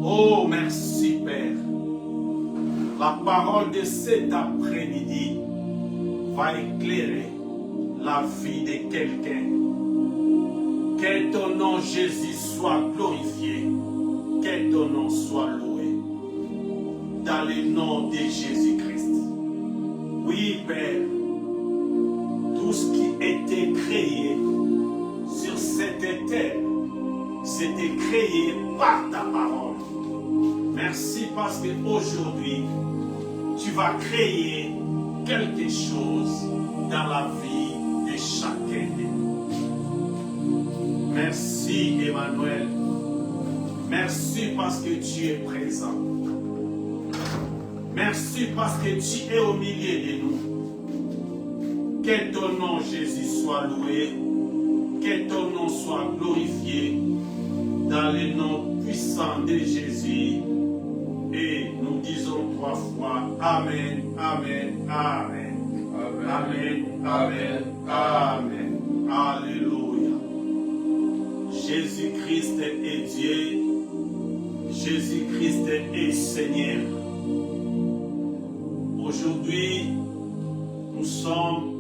Oh, merci Père. La parole de cet après-midi va éclairer la vie de quelqu'un. Que ton nom, Jésus, soit glorifié. Que ton nom soit loué. Dans le nom de Jésus-Christ. Oui, Père. Tout ce qui était créé sur cette terre, c'était créé par ta parole. Merci parce qu'aujourd'hui, tu vas créer quelque chose dans la vie de chacun de nous. Merci Emmanuel. Merci parce que tu es présent. Merci parce que tu es au milieu de nous. Que ton nom Jésus soit loué. Que ton nom soit glorifié. Dans le nom puissant de Jésus. Et nous disons 3 fois Amen, Amen, Amen. Amen, Amen, Amen. Alléluia. Jésus-Christ est Dieu. Jésus-Christ est Seigneur. Aujourd'hui, nous sommes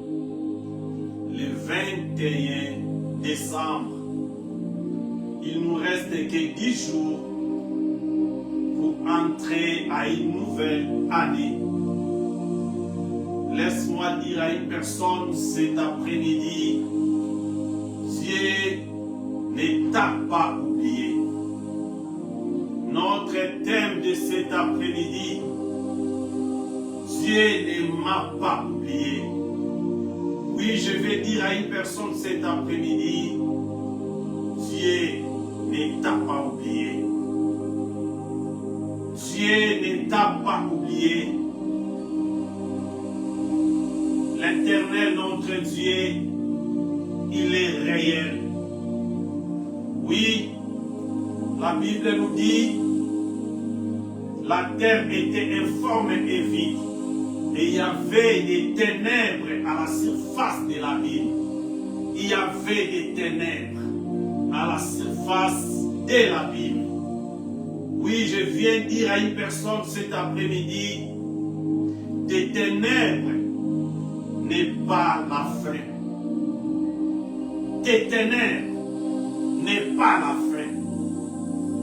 le 21 décembre. Il nous reste que 10 jours pour entrer à une nouvelle année. Laisse-moi dire à une personne cet après-midi, Dieu ne t'a pas oublié. Notre thème de cet après-midi, Dieu ne m'a pas oublié. Oui, je vais dire à une personne cet après-midi, Dieu ne t'a pas oublié. Dieu ne t'a pas oublié. L'Éternel, notre Dieu, il est réel. Oui, la Bible nous dit, la terre était informe et vide. Et il y avait des ténèbres à la surface de l'abîme. Il y avait des ténèbres à la surface de l'abîme. Oui, je viens dire à une personne cet après-midi, des ténèbres n'est pas la fin. Des ténèbres n'est pas la fin.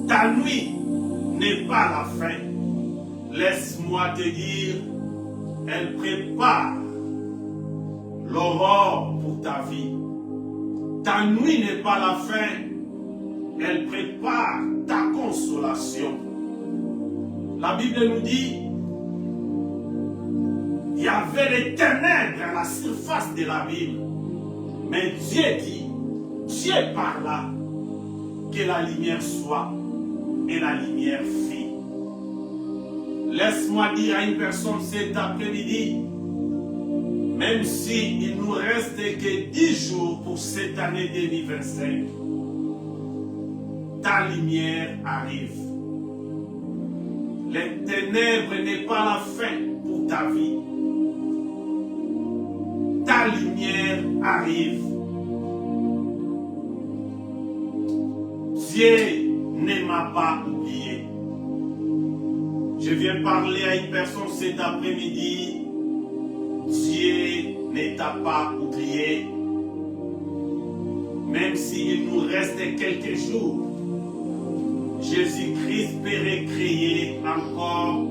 Ta nuit n'est pas la fin. Laisse-moi te dire, elle prépare l'aurore pour ta vie. Ta nuit n'est pas la fin. Elle prépare ta consolation. La Bible nous dit, il y avait les ténèbres à la surface de l'abîme. Mais Dieu dit, Dieu parla, que la lumière soit, et la lumière fit. Laisse-moi dire à une personne cet après-midi, même s'il ne nous reste que 10 jours pour cette année 2025, ta lumière arrive. Les ténèbres n'est pas la fin pour ta vie. Ta lumière arrive. Dieu ne m'a pas oublié. Je viens parler à une personne cet après-midi. Dieu ne t'a pas oublié. Même s'il nous reste quelques jours, Jésus-Christ peut recréer encore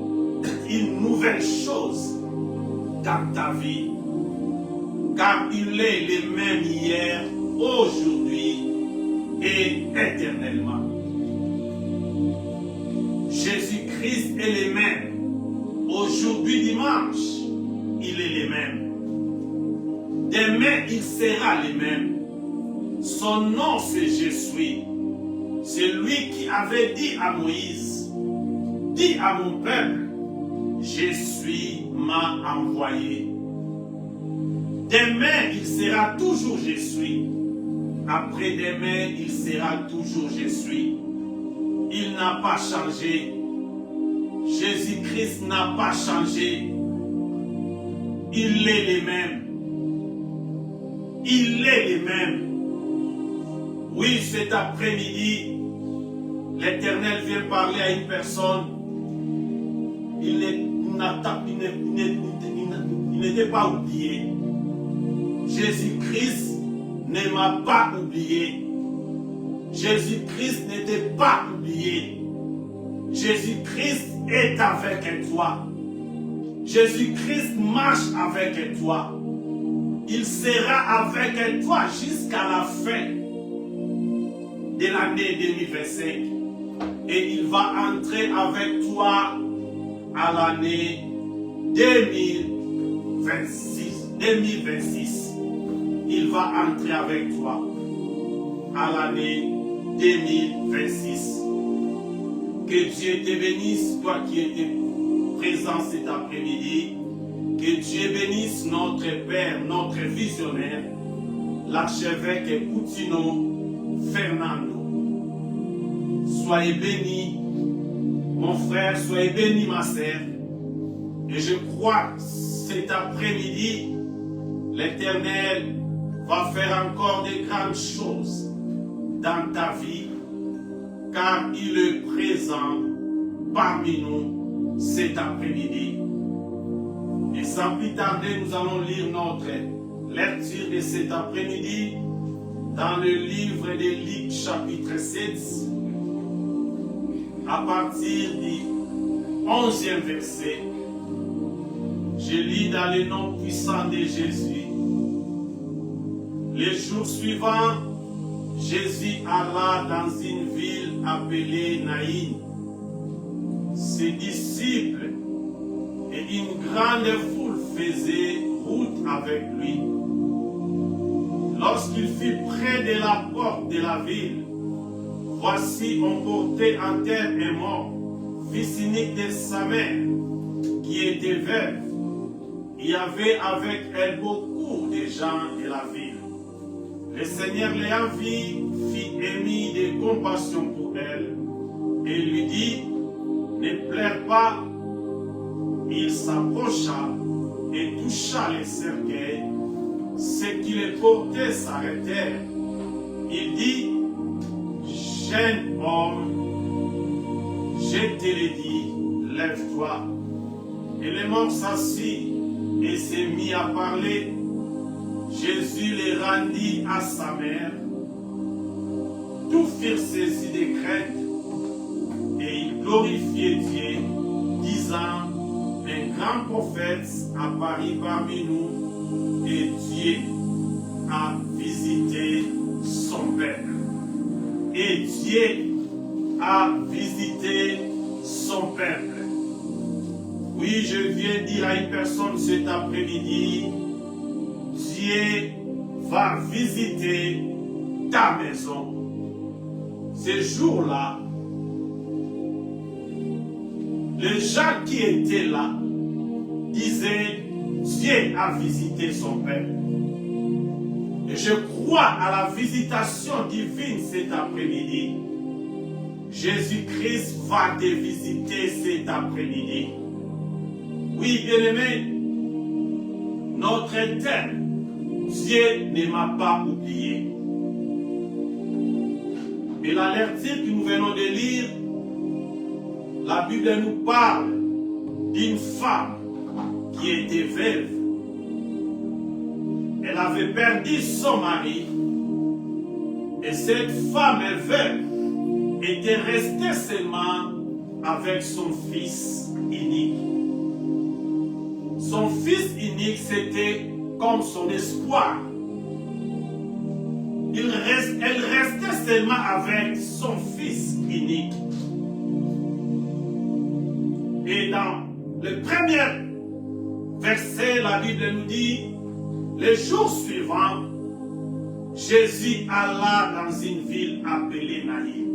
une nouvelle chose dans ta vie. Car il est le même hier, aujourd'hui et éternellement. Jésus-Christ est le même. Aujourd'hui, dimanche, il est le même. Demain, il sera le même. Son nom, c'est Je suis. C'est lui qui avait dit à Moïse, dis à mon peuple, je suis m'a envoyé. Demain, il sera toujours Je suis. Après-demain, il sera toujours Je suis. Il n'a pas changé. Jésus-Christ n'a pas changé. Il est le même. Il est le même. Oui, cet après-midi, l'Éternel vient parler à une personne, il n'était pas oublié. Jésus-Christ ne m'a pas oublié. Jésus-Christ n'était pas oublié. Jésus-Christ est avec toi. Jésus-Christ marche avec toi. Il sera avec toi jusqu'à la fin de l'année 2025. Et il va entrer avec toi à l'année 2026. Il va entrer avec toi à l'année 2026. Que Dieu te bénisse, toi qui étais présent cet après-midi. Que Dieu bénisse notre Père, notre visionnaire, l'archevêque Coutinho Fernando. Soyez bénis, mon frère, soyez bénis, ma sœur. Et je crois cet après-midi, l'Éternel va faire encore de grandes choses dans ta vie, car il est présent parmi nous cet après-midi. Et sans plus tarder, nous allons lire notre lecture de cet après-midi dans le livre de Luc chapitre 7, à partir du 11e verset. Je lis dans le nom puissant de Jésus. Les jours suivants, Jésus alla dans une ville appelée Naïn. Ses disciples et une grande foule faisaient route avec lui. Lorsqu'il fut près de la porte de la ville, voici on portait en terre un mort, fils unique de sa mère, qui était veuve. Il y avait avec elle beaucoup de gens de la ville. Le Seigneur l'ayant vue, fit émis de compassion pour elle, et lui dit, ne pleure pas. Il s'approcha et toucha les cercueils. Ceux qui les portaient s'arrêtèrent. Il dit, jeune homme, je te le dis, lève-toi. Et le mort s'assit et s'est mis à parler. Jésus les rendit à sa mère. Tous furent saisis de crainte et ils glorifiaient Dieu, disant, un grand prophète apparut parmi nous et Dieu a visité son peuple. Et Dieu a visité son peuple. Oui, je viens dire à une personne cet après-midi, Dieu va visiter ta maison. Ce jour-là, les gens qui étaient là disaient, Dieu a visité son peuple. Et je crois à la visitation divine cet après-midi. Jésus-Christ va te visiter cet après-midi. Oui, bien-aimé, notre Éternel, Dieu ne m'a pas oublié. Et la lecture que nous venons de lire, la Bible nous parle d'une femme qui était veuve. Elle avait perdu son mari. Et cette femme veuve était restée seulement avec son fils unique. Son fils unique, c'était comme son espoir. Elle restait seulement avec son fils unique. Et dans le premier verset, la Bible nous dit, les jours suivants, Jésus alla dans une ville appelée Naïn.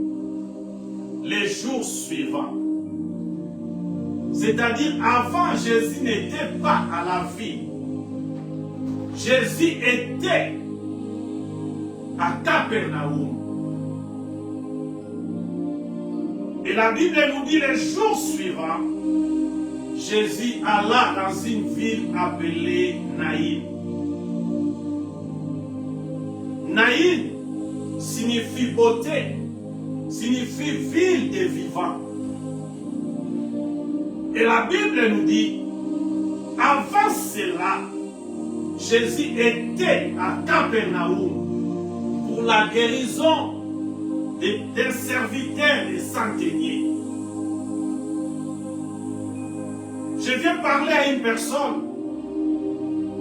Les jours suivants. C'est-à-dire, avant, Jésus n'était pas à la ville. Jésus était à Capernaum. Et la Bible nous dit les jours suivants, Jésus alla dans une ville appelée Naïn. Naïn signifie beauté, signifie ville des vivants. Et la Bible nous dit, avant cela, Jésus était à Capernaum pour la guérison d'un serviteur des centeniers. Je viens parler à une personne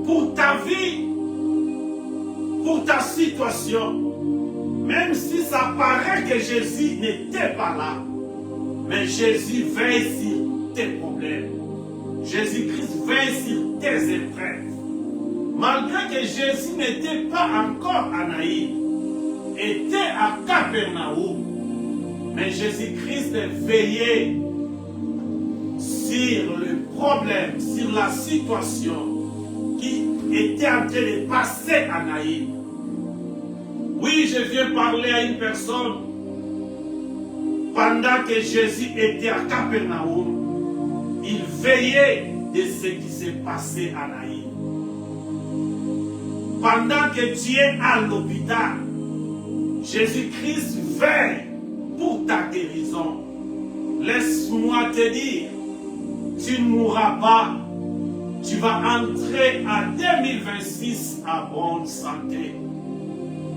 pour ta vie, pour ta situation, même si ça paraît que Jésus n'était pas là, mais Jésus veille sur tes problèmes. Jésus-Christ veille sur tes épreuves. Malgré que Jésus n'était pas encore à Naïm, était à Capernaum, mais Jésus-Christ veillait sur le problème, sur la situation qui était en train de passer à Naïm. Oui, je viens parler à une personne pendant que Jésus était à Capernaum, il veillait de ce qui s'est passé à Naïm. Pendant que tu es à l'hôpital, Jésus-Christ veille pour ta guérison. Laisse-moi te dire, tu ne mourras pas, tu vas entrer en 2026 à bonne santé.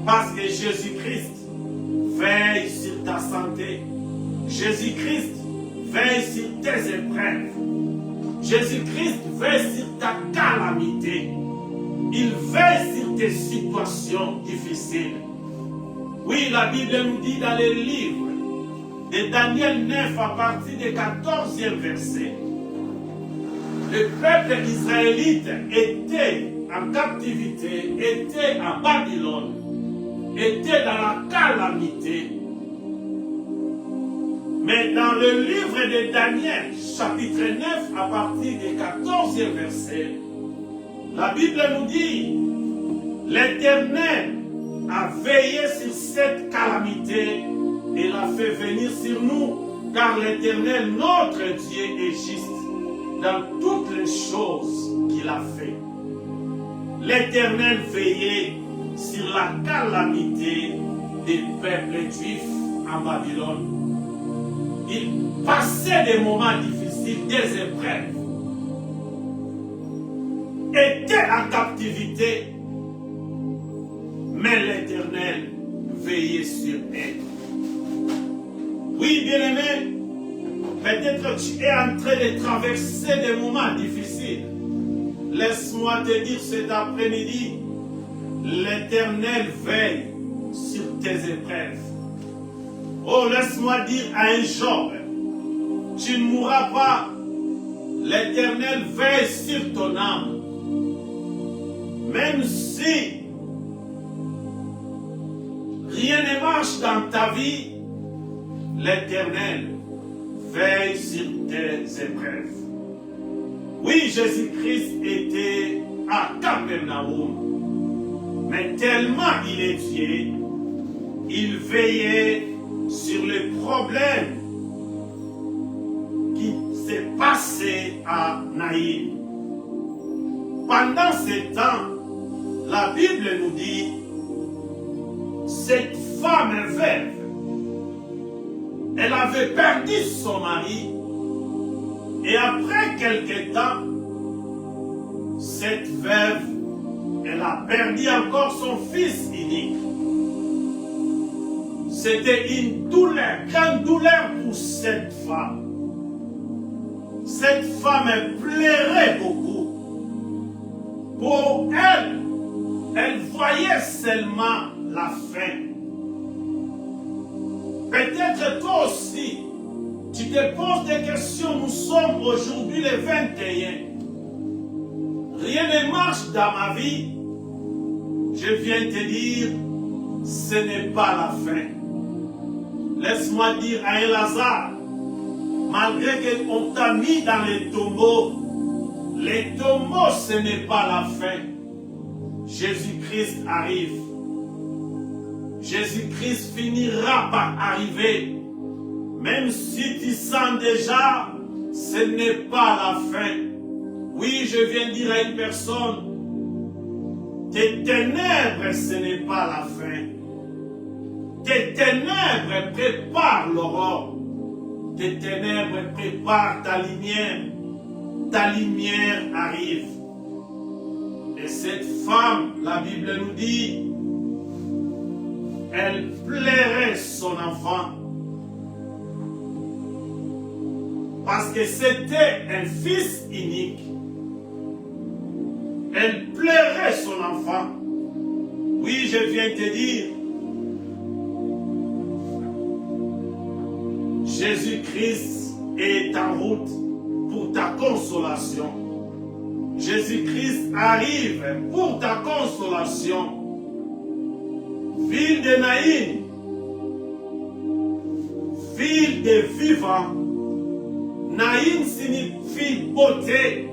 Parce que Jésus-Christ veille sur ta santé. Jésus-Christ veille sur tes épreuves. Jésus-Christ veille sur ta calamité. Il veille sur tes situations difficiles. Oui, la Bible nous dit dans le livre de Daniel 9 à partir du 14e verset, le peuple israélite était en captivité, était à Babylone, était dans la calamité. Mais dans le livre de Daniel, chapitre 9, à partir du 14e verset, la Bible nous dit, l'Éternel a veillé sur cette calamité et l'a fait venir sur nous, car l'Éternel, notre Dieu, est juste dans toutes les choses qu'il a fait. L'Éternel veillait sur la calamité des peuples juifs en Babylone. Il passait des moments difficiles, des épreuves, était en captivité, mais l'Éternel veillait sur elle. Oui, bien-aimé, peut-être tu es en train de traverser des moments difficiles. Laisse-moi te dire cet après-midi, l'Éternel veille sur tes épreuves. Oh, laisse-moi dire à un Job, tu ne mourras pas. L'Éternel veille sur ton âme. Même si rien ne marche dans ta vie, l'Éternel veille sur tes épreuves. Oui, Jésus-Christ était à Capernaum, mais tellement il est Dieu, il veillait sur les problèmes qui s'est passé à Naïm. Pendant ce temps, la Bible nous dit, cette femme veuve, elle avait perdu son mari, et après quelque temps, cette veuve, elle a perdu encore son fils unique. C'était une douleur, grande douleur pour cette femme. Cette femme, elle pleurait beaucoup. Pour elle, elle voyait seulement la fin. Peut-être toi aussi, tu te poses des questions. Nous sommes aujourd'hui le 21. Rien ne marche dans ma vie. Je viens te dire, ce n'est pas la fin. Laisse-moi dire à un Lazare, malgré qu'on t'a mis dans les tombeaux, ce n'est pas la fin. Jésus-Christ arrive. Jésus-Christ finira par arriver. Même si tu sens déjà, ce n'est pas la fin. Oui, je viens dire à une personne, tes ténèbres, ce n'est pas la fin. tes ténèbres préparent l'aurore. Tes ténèbres préparent ta lumière. Ta lumière arrive. Et cette femme, la Bible nous dit, elle plairait son enfant. Parce que c'était un fils unique. Elle plairait son enfant. Oui, je viens te dire, Jésus-Christ est en route pour ta consolation. Jésus-Christ arrive pour ta consolation. Ville de Naïm, ville de vivants. Naïm signifie beauté.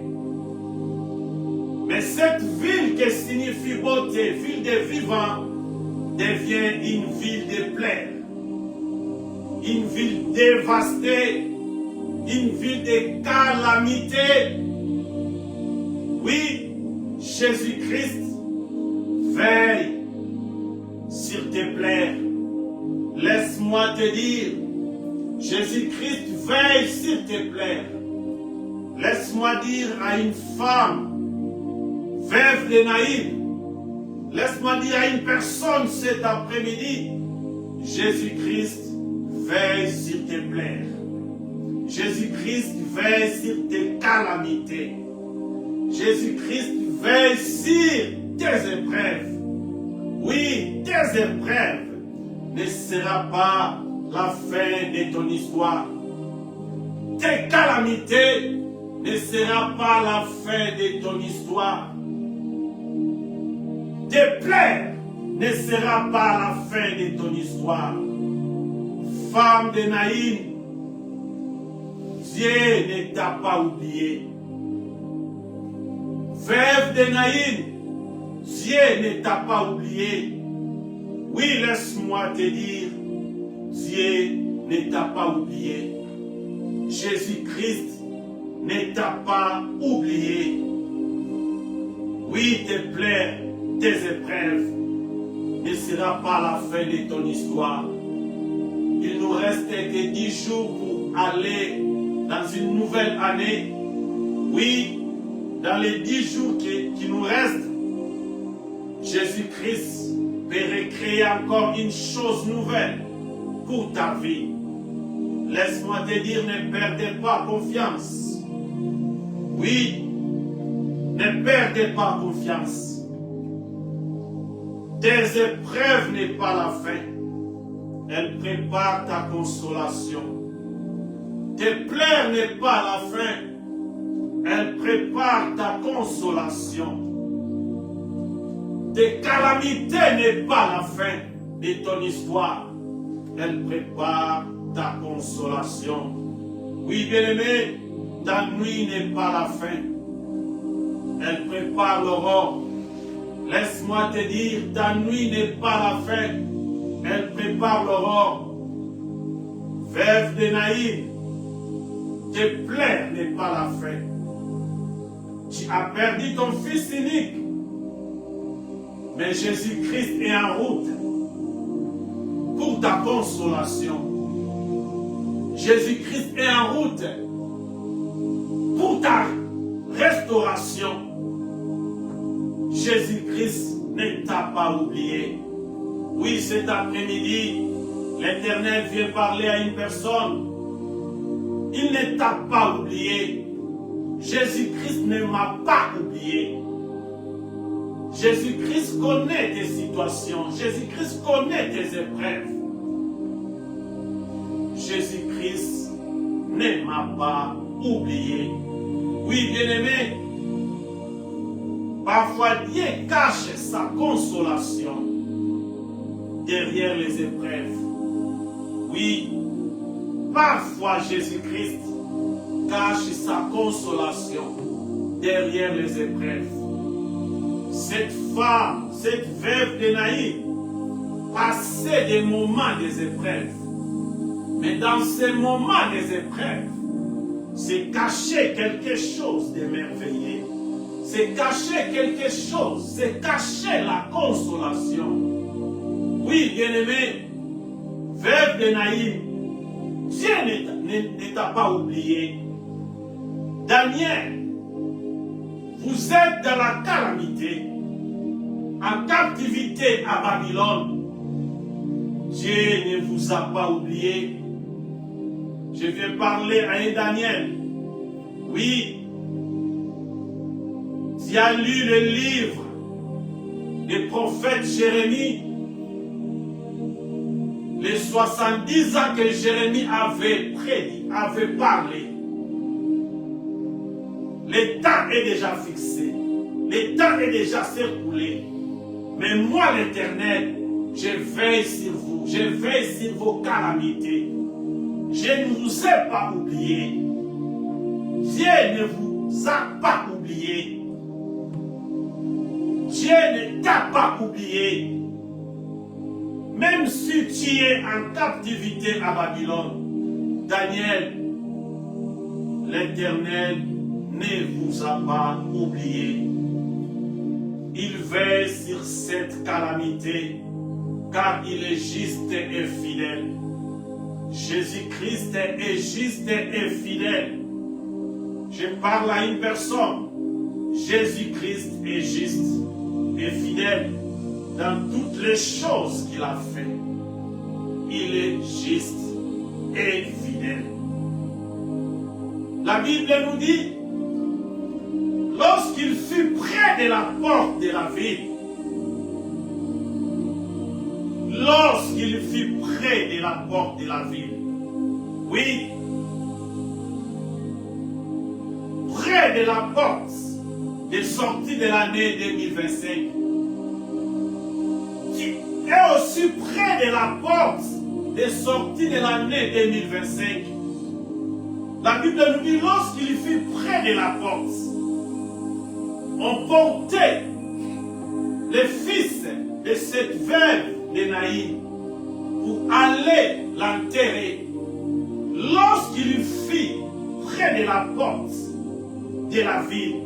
Mais cette ville qui signifie beauté, ville de vivants, devient une ville de plaies. Une ville dévastée, une ville de calamité. Oui, Jésus-Christ veille sur tes plaies. Laisse-moi te dire, Jésus-Christ veille sur tes plaies. Laisse-moi dire à une femme, veuve de Naïm, laisse-moi dire à une personne cet après-midi, Jésus-Christ veille sur tes plaies. Jésus-Christ veille sur tes calamités. Jésus-Christ veille sur tes épreuves. Oui, tes épreuves ne sera pas la fin de ton histoire. Tes calamités ne sera pas la fin de ton histoire. Tes plaies ne sera pas la fin de ton histoire. Femme de Naïm, Dieu ne t'a pas oublié. Veuve de Naïm, Dieu ne t'a pas oublié. Oui, laisse-moi te dire, Dieu ne t'a pas oublié. Jésus-Christ ne t'a pas oublié. Oui, tes plaies, tes épreuves ne sera pas la fin de ton histoire. Il nous reste que 10 jours pour aller dans une nouvelle année. Oui, dans les 10 jours qui nous restent, Jésus-Christ peut recréer encore une chose nouvelle pour ta vie. Laisse-moi te dire, ne perdez pas confiance. Oui, ne perdez pas confiance. Tes épreuves n'est pas la fin. Elle prépare ta consolation. Tes pleurs n'est pas la fin. Elle prépare ta consolation. Tes calamités n'est pas la fin de ton histoire. Elle prépare ta consolation. Oui, bien-aimé, ta nuit n'est pas la fin. Elle prépare l'aurore. Laisse-moi te dire, ta nuit n'est pas la fin. Elle prépare l'aurore. Veuve de Naïm, tes plaies n'est pas la fin. Tu as perdu ton fils unique. Mais Jésus-Christ est en route pour ta consolation. Jésus-Christ est en route pour ta restauration. Jésus-Christ ne t'a pas oublié. Oui, cet après-midi, l'Éternel vient parler à une personne. Il ne t'a pas oublié. Jésus-Christ ne m'a pas oublié. Jésus-Christ connaît tes situations. Jésus-Christ connaît tes épreuves. Jésus-Christ ne m'a pas oublié. Oui, bien-aimé, parfois Dieu cache sa consolation derrière les épreuves. Oui, parfois Jésus-Christ cache sa consolation derrière les épreuves. Cette femme, cette veuve de Naïm, passait des moments des épreuves. Mais dans ces moments des épreuves, c'est caché quelque chose de merveilleux. C'est caché quelque chose, c'est caché la consolation. Oui, bien-aimé, veuve de Naïm, Dieu ne t'a pas oublié. Daniel, vous êtes dans la calamité, en captivité à Babylone. Dieu ne vous a pas oublié. Je viens parler à un Daniel. Oui, tu as lu le livre du prophète Jérémie. Les 70 ans que Jérémie avait prédit, avait parlé. Le temps est déjà fixé. Le temps est déjà circulé. Mais moi, l'Éternel, je veille sur vous. Je veille sur vos calamités. Je ne vous ai pas oublié. Dieu ne vous a pas oublié. Dieu ne t'a pas oublié. Même si tu es en captivité à Babylone, Daniel, l'Éternel ne vous a pas oublié. Il veille sur cette calamité, car il est juste et fidèle. Jésus-Christ est juste et fidèle. Je parle à une personne. Jésus-Christ est juste et fidèle dans toutes les choses qu'il a fait. Il est juste et fidèle. La Bible nous dit, lorsqu'il fut près de la porte de la ville, lorsqu'il fut près de la porte de la ville, oui, près de la porte de sortie de l'année 2025, et aussi près de la porte de sortie de l'année 2025, la Bible nous dit, lorsqu'il fut près de la porte, on portait les fils de cette veuve de Naïm pour aller l'enterrer. Lorsqu'il fut près de la porte de la ville,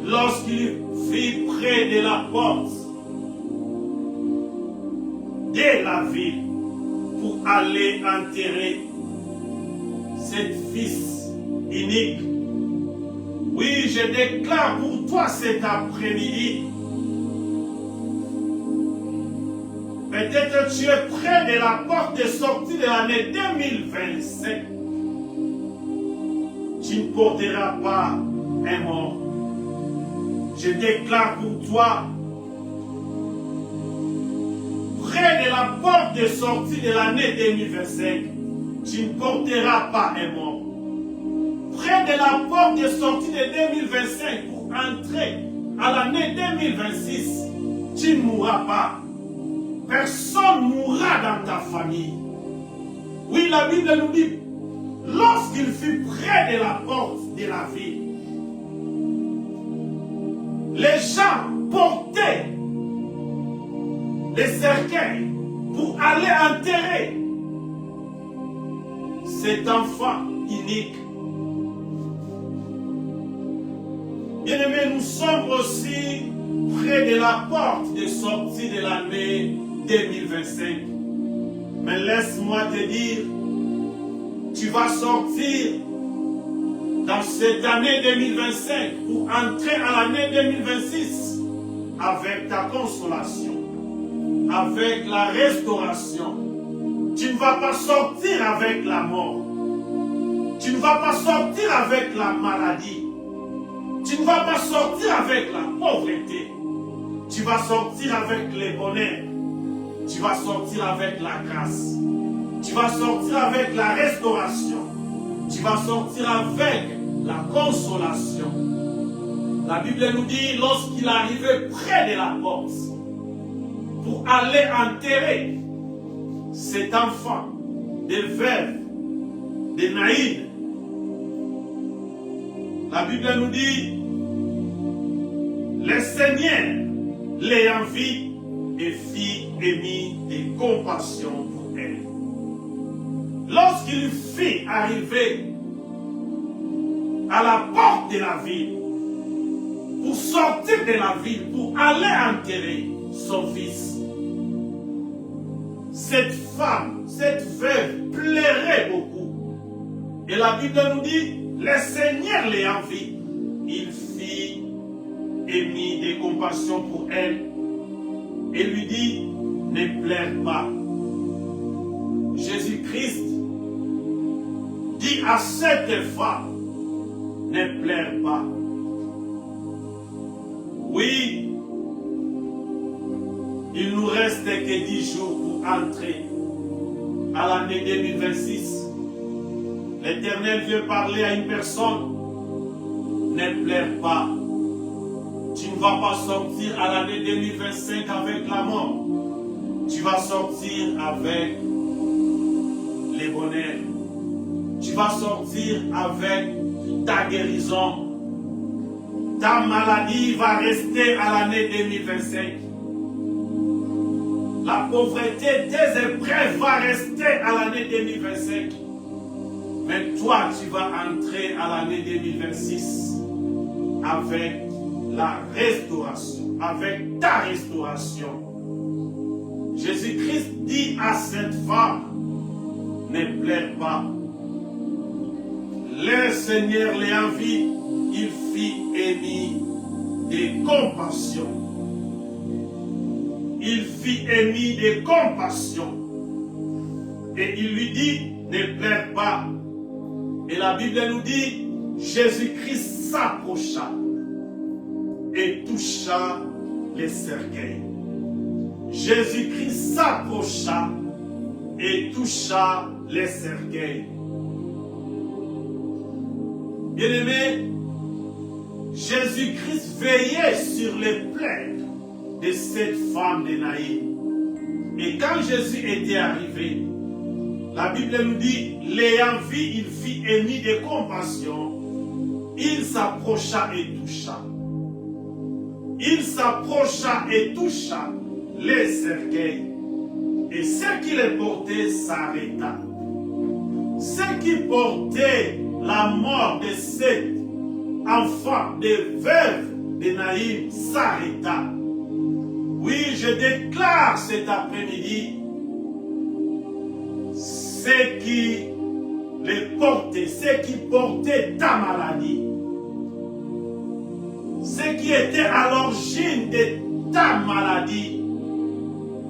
lorsqu'il fut près de la porte de la ville pour aller enterrer cet fils unique, oui, je déclare pour toi cet après-midi. Peut-être tu es près de la porte de sortie de l'année 2025. Tu ne porteras pas un mort. Je déclare pour toi, près de la porte de sortie de l'année 2025, tu ne porteras pas un mort. Près de la porte de sortie de 2025 pour entrer à l'année 2026, tu ne mourras pas. Personne ne mourra dans ta famille. Oui, la Bible nous dit, lorsqu'il fut près de la porte de la ville, les gens portaient les cercueils pour aller enterrer cet enfant unique. Bien-aimés, nous sommes aussi près de la porte de sortie de l'année 2025. Mais laisse-moi te dire, tu vas sortir dans cette année 2025 pour entrer à l'année 2026 avec ta consolation, avec la restauration. Tu ne vas pas sortir avec la mort. Tu ne vas pas sortir avec la maladie. Tu ne vas pas sortir avec la pauvreté. Tu vas sortir avec le bonheur. Tu vas sortir avec la grâce. Tu vas sortir avec la restauration. Tu vas sortir avec la consolation. La Bible nous dit, lorsqu'il arrivait près de la porte pour aller enterrer cet enfant de veuve de Naïm, la Bible nous dit, le Seigneur l'ayant vu et fit émis de compassion pour elle. Lorsqu'il fit arriver à la porte de la ville, pour sortir de la ville, pour aller enterrer son fils, cette femme, cette veuve, plairait beaucoup. Et la Bible nous dit, le Seigneur l'ayant vue, il fit émis de compassion pour elle et lui dit, ne pleure pas. Jésus-Christ dit à cette femme, ne pleure pas. Oui, il nous reste que 10 jours pour entrer à l'année 2026. L'Éternel veut parler à une personne. Ne pleure pas. Tu ne vas pas sortir à l'année 2025 avec la mort. Tu vas sortir avec les bonheurs. Tu vas sortir avec ta guérison. Ta maladie va rester à l'année 2025. La pauvreté, tes épreuves va rester à l'année 2025. Mais toi, tu vas entrer à l'année 2026 avec la restauration, avec ta restauration. Jésus-Christ dit à cette femme, ne pleure pas. Le Seigneur l'ayant vu, il fit émis de compassion. Il fit émis de compassion. Et il lui dit, ne pleure pas. Et la Bible nous dit, Jésus-Christ s'approcha et toucha les cercueils. Jésus-Christ s'approcha et toucha les cercueils. Bien-aimés, Jésus-Christ veillait sur les plaies de cette femme de Naïm. Et quand Jésus était arrivé, la Bible nous dit, l'ayant vu, il fit émis de compassion. Il s'approcha et toucha. Il s'approcha et toucha les cercueils. Et ce qui les portait s'arrêta. Ce qui portait la mort de cet enfant, de veuve de Naïm, s'arrêta. Oui, je déclare cet après-midi, ce qui les portait, ce qui portait ta maladie, ce qui était à l'origine de ta maladie,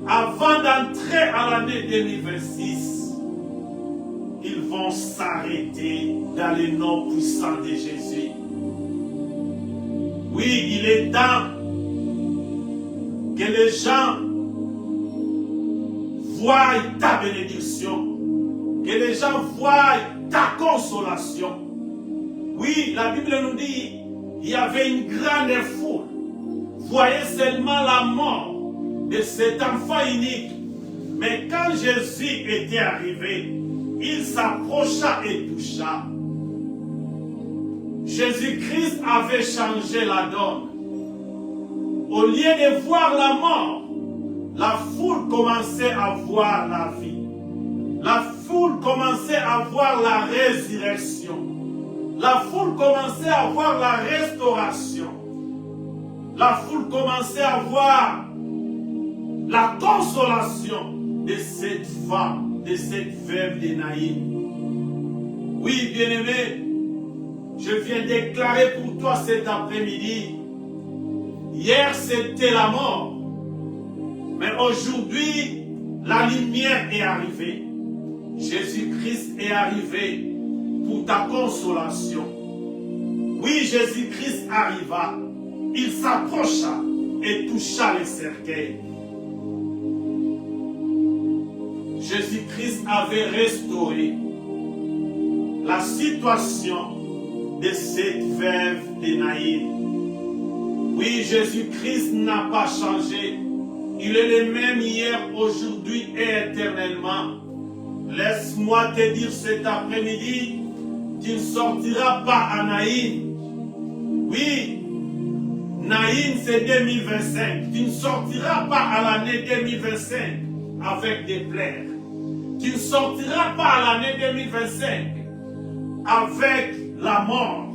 avant d'entrer à l'année 2026, ils vont s'arrêter dans le nom puissant de Jésus. Oui, il est temps que les gens voient ta bénédiction, que les gens voient ta consolation. Oui, la Bible nous dit, il y avait une grande foule. Voyez seulement la mort de cet enfant unique. Mais quand Jésus était arrivé, il s'approcha et toucha. Jésus-Christ avait changé la donne. Au lieu de voir la mort, la foule commençait à voir la vie. La foule commençait à voir la résurrection. La foule commençait à voir la restauration. La foule commençait à voir la consolation de cette femme, de cette veuve de Naïm. Oui, bien-aimé, je viens déclarer pour toi cet après-midi. Hier, c'était la mort. Mais aujourd'hui, la lumière est arrivée. Jésus-Christ est arrivé pour ta consolation. Oui, Jésus-Christ arriva. Il s'approcha et toucha les cercueils. Jésus-Christ avait restauré la situation de cette veuve de Naïm. Oui, Jésus-Christ n'a pas changé. Il est le même hier, aujourd'hui et éternellement. Laisse-moi te dire cet après-midi, tu ne sortiras pas à Naïm. Oui, Naïm c'est 2025. Tu ne sortiras pas à l'année 2025 avec des plaies. Tu ne sortiras pas à l'année 2025 avec la mort.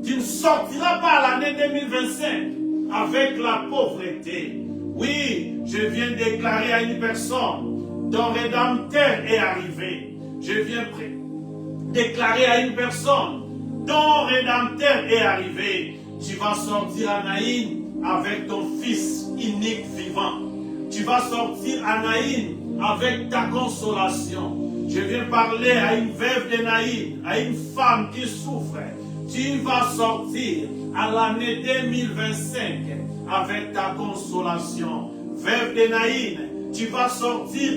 Tu ne sortiras pas à l'année 2025 avec la pauvreté. Oui, je viens déclarer à une personne, ton Rédempteur est arrivé. Je viens déclarer à une personne, ton Rédempteur est arrivé. Tu vas sortir Anaïn avec ton Fils unique vivant. Tu vas sortir Anaïn avec ta consolation. Je viens parler à une veuve de Naïn, à une femme qui souffre. Tu vas sortir à l'année 2025 avec ta consolation. Veuve de Naïn, tu vas sortir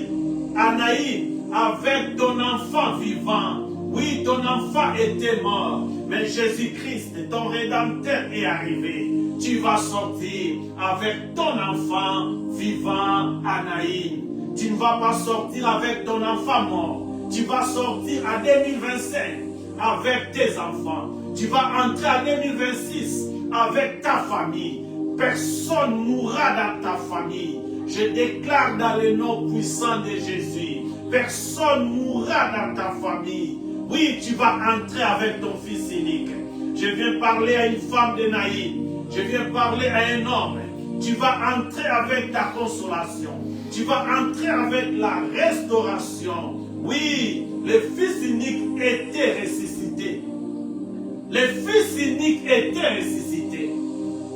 à Naïn avec ton enfant vivant. Oui, ton enfant était mort, mais Jésus-Christ, ton Rédempteur, est arrivé. Tu vas sortir avec ton enfant vivant à Naïn. Tu ne vas pas sortir avec ton enfant mort. Tu vas sortir en 2025 avec tes enfants. Tu vas entrer en 2026 avec ta famille. Personne ne mourra dans ta famille. Je déclare dans le nom puissant de Jésus, personne ne mourra dans ta famille. Oui, tu vas entrer avec ton Fils unique. Je viens parler à une femme de Naïm. Je viens parler à un homme. Tu vas entrer avec ta consolation. Tu vas entrer avec la restauration. Oui, le Fils unique était ressuscité. Le Fils unique était ressuscité.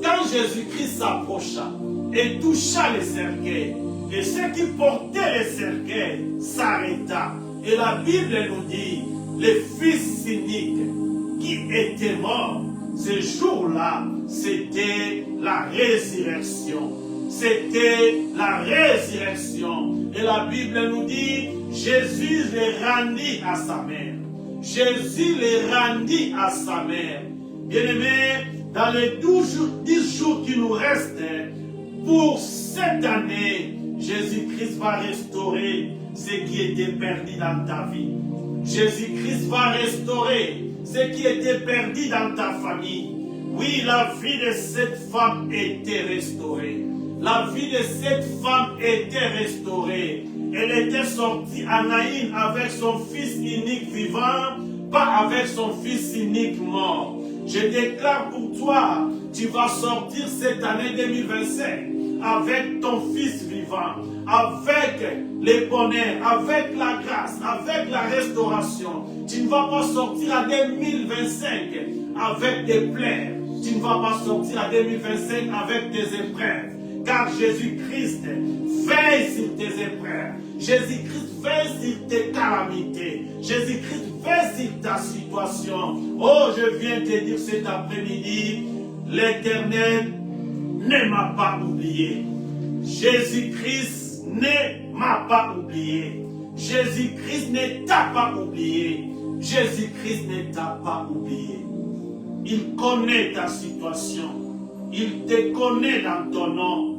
Quand Jésus-Christ s'approcha et toucha le cercueil, et ceux qui portaient le cercueil s'arrêta. Et la Bible nous dit, le Fils unique qui était mort, ce jour-là, c'était la résurrection. C'était la résurrection. Et la Bible nous dit, Jésus le rendit à sa mère. Jésus le rendit à sa mère. Bien-aimés, dans les 10 jours qui nous restent, pour cette année, Jésus-Christ va restaurer ce qui était perdu dans ta vie. Jésus-Christ va restaurer ce qui était perdu dans ta famille. Oui, la vie de cette femme était restaurée. La vie de cette femme était restaurée. Elle était sortie à Naïn avec son Fils unique vivant, pas avec son Fils unique mort. Je déclare pour toi, tu vas sortir cette année 2025 avec ton Fils vivant, avec les bonheurs, avec la grâce, avec la restauration. Tu ne vas pas sortir à 2025 avec des plaies. Tu ne vas pas sortir à 2025 avec des épreuves. Car Jésus-Christ veille sur tes épreuves. Jésus-Christ veille sur tes calamités. Jésus-Christ veille sur ta situation. Oh, je viens te dire cet après-midi, l'Éternel ne m'a pas oublié. Jésus-Christ ne m'a pas oublié. Jésus-Christ ne t'a pas oublié. Jésus-Christ ne t'a pas oublié. Il connaît ta situation. Il te connaît dans ton nom.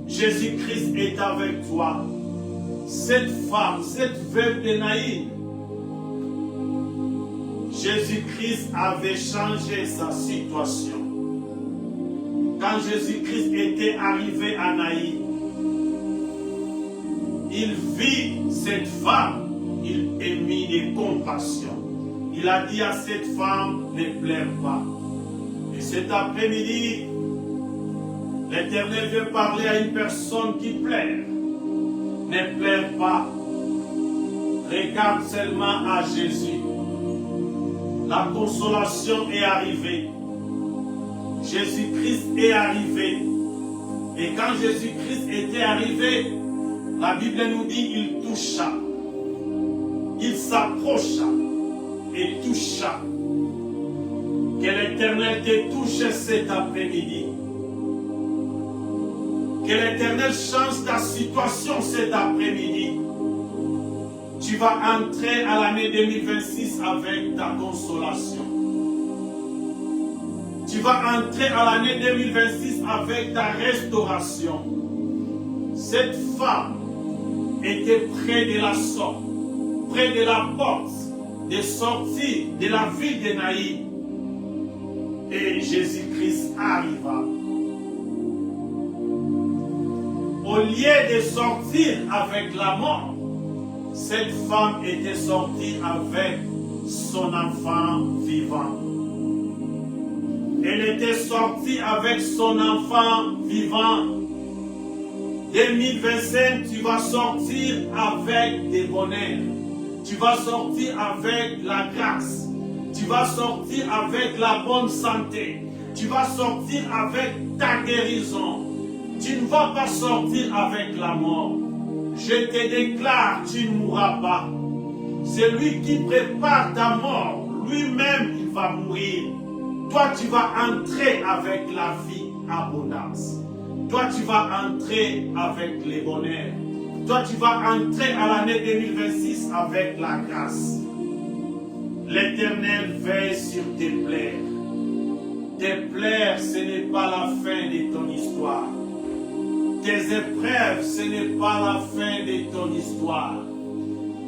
Jésus-Christ est avec toi. Cette femme, cette veuve de Naïn, Jésus-Christ avait changé sa situation. Quand Jésus-Christ était arrivé à Naïn, il vit cette femme, il émit de compassion. Il a dit à cette femme, ne pleure pas. Et cet après-midi, l'Éternel veut parler à une personne qui pleure. Ne pleure pas. Regarde seulement à Jésus. La consolation est arrivée. Jésus-Christ est arrivé. Et quand Jésus-Christ était arrivé, la Bible nous dit il toucha. Il s'approcha et toucha. Que l'Éternel te touche cet après-midi. Que l'Éternel change ta situation cet après-midi. Tu vas entrer à l'année 2026 avec ta consolation. Tu vas entrer à l'année 2026 avec ta restauration. Cette femme était près de la sorte, près de la porte de sortie de la ville de Naïm. Et Jésus-Christ arriva. Au lieu de sortir avec la mort, cette femme était sortie avec son enfant vivant. Elle était sortie avec son enfant vivant. 2025, tu vas sortir avec des bonheurs. Tu vas sortir avec la grâce. Tu vas sortir avec la bonne santé. Tu vas sortir avec ta guérison. Tu ne vas pas sortir avec la mort. Je te déclare, tu ne mourras pas. Celui qui prépare ta mort, lui-même, il va mourir. Toi, tu vas entrer avec la vie abondance. Toi, tu vas entrer avec les bonheurs. Toi, tu vas entrer à l'année 2026 avec la grâce. L'Éternel veille sur tes plaies. Tes plaies, ce n'est pas la fin de ton histoire. Tes épreuves, ce n'est pas la fin de ton histoire.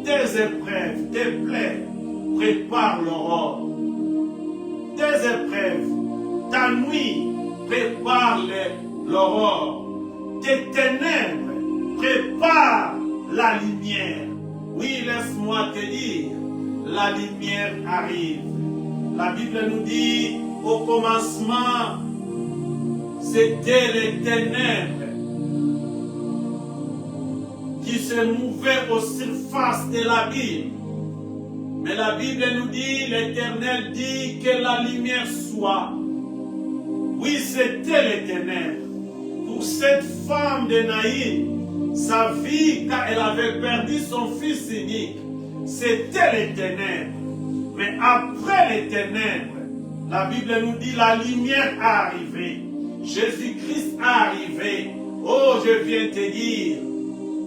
Tes épreuves, tes plaies, prépare l'aurore. Tes épreuves, ta nuit, prépare l'aurore. Tes ténèbres, prépare la lumière. Oui, laisse-moi te dire, la lumière arrive. La Bible nous dit, au commencement, c'était les ténèbres qui se mouvaient aux surfaces de l'abîme. Mais la Bible nous dit, l'Éternel dit que la lumière soit. Oui, c'était les ténèbres. Pour cette femme de Naïm, sa vie, quand elle avait perdu son fils unique, c'était les ténèbres. Mais après les ténèbres, la Bible nous dit la lumière est arrivée. Jésus-Christ est arrivé. Oh, je viens te dire,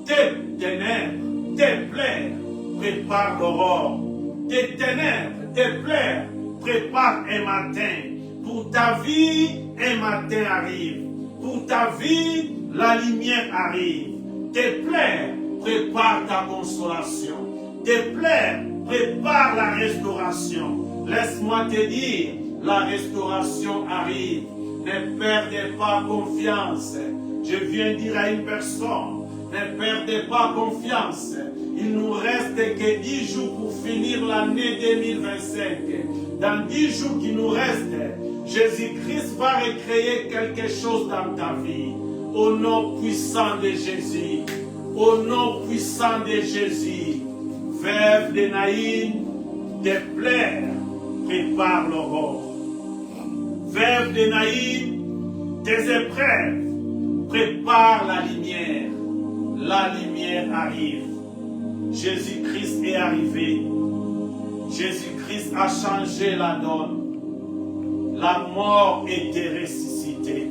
tes ténèbres, tes plaies, prépare l'aurore. Tes ténèbres, tes plaies, prépare un matin. Pour ta vie, un matin arrive. Pour ta vie, la lumière arrive. Tes plaies, prépare ta consolation. Tes plaies, prépare la restauration. Laisse-moi te dire, la restauration arrive. Ne perdez pas confiance. Je viens dire à une personne, ne perdez pas confiance. Il nous reste que 10 jours pour finir l'année 2025. Dans 10 jours qui nous restent, Jésus-Christ va recréer quelque chose dans ta vie. Au nom puissant de Jésus. Au nom puissant de Jésus. Veuve de Naïm, tes plaies, prépare l'aurore. Veuve de Naïm, tes épreuves, prépare la lumière. La lumière arrive. Jésus-Christ est arrivé. Jésus-Christ a changé la donne. La mort était ressuscitée.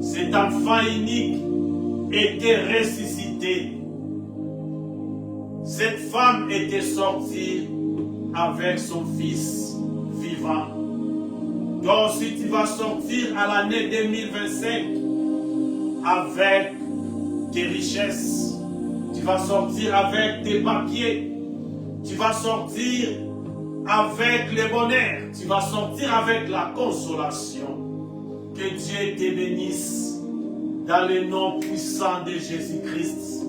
Cet enfant unique était ressuscité. Cette femme était sortie avec son fils vivant. Toi aussi, tu vas sortir à l'année 2025 avec tes richesses. Tu vas sortir avec tes papiers. Tu vas sortir avec les bonheurs. Tu vas sortir avec la consolation. Que Dieu te bénisse dans le nom puissant de Jésus-Christ.